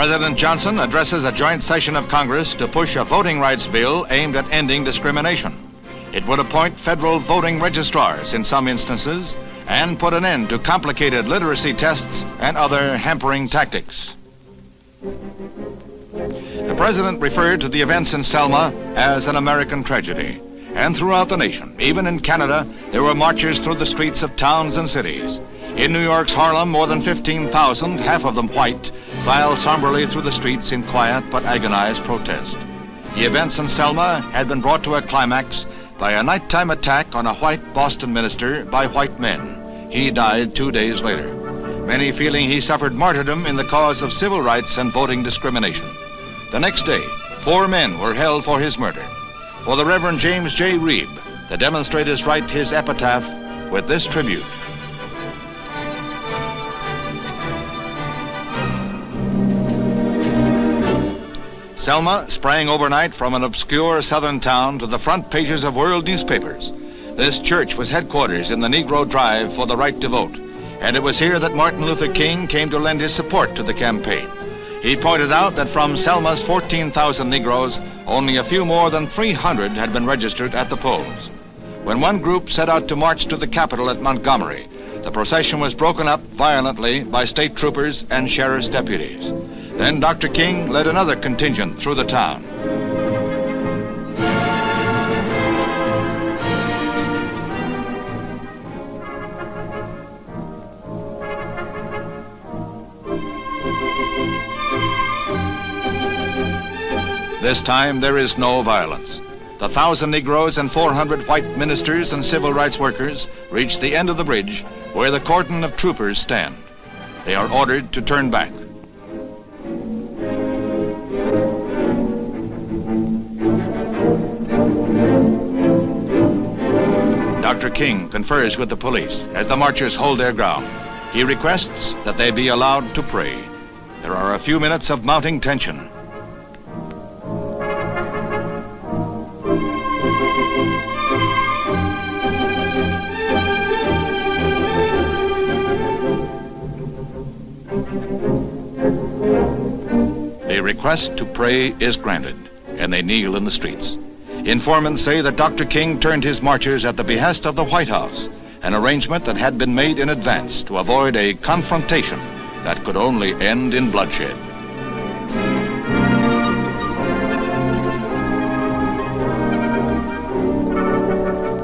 President Johnson addresses a joint session of Congress to push a voting rights bill aimed at ending discrimination. It would appoint federal voting registrars in some instances and put an end to complicated literacy tests and other hampering tactics. The president referred to the events in Selma as an American tragedy. And throughout the nation, even in Canada, there were marches through the streets of towns and cities. In New York's Harlem, more than 15,000, half of them white, filed somberly through the streets in quiet but agonized protest. The events in Selma had been brought to a climax by a nighttime attack on a white Boston minister by white men. He died 2 days later, many feeling he suffered martyrdom in the cause of civil rights and voting discrimination. The next day, 4 men were held for his murder. For the Reverend James J. Reeb, the demonstrators write his epitaph with this tribute. Selma sprang overnight from an obscure southern town to the front pages of world newspapers. This church was headquarters in the Negro drive for the right to vote, and it was here that Martin Luther King came to lend his support to the campaign. He pointed out that from Selma's 14,000 Negroes, only a few more than 300 had been registered at the polls. When one group set out to march to the Capitol at Montgomery, the procession was broken up violently by state troopers and sheriff's deputies. Then Dr. King led another contingent through the town. This time there is no violence. The 1,000 Negroes and 400 white ministers and civil rights workers reach the end of the bridge where the cordon of troopers stand. They are ordered to turn back. Dr. King confers with the police as the marchers hold their ground. He requests that they be allowed to pray. There are a few minutes of mounting tension. A request to pray is granted, and they kneel in the streets. Informants say that Dr. King turned his marchers at the behest of the White House, an arrangement that had been made in advance to avoid a confrontation that could only end in bloodshed.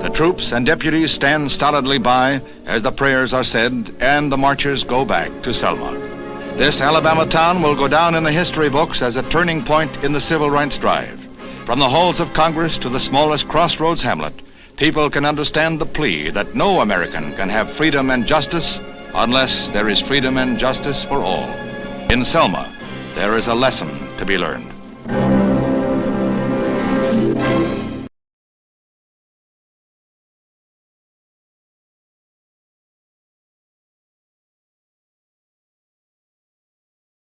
The troops and deputies stand stolidly by as the prayers are said and the marchers go back to Selma. This Alabama town will go down in the history books as a turning point in the civil rights drive. From the halls of Congress to the smallest crossroads hamlet, people can understand the plea that no American can have freedom and justice unless there is freedom and justice for all. In Selma, there is a lesson to be learned.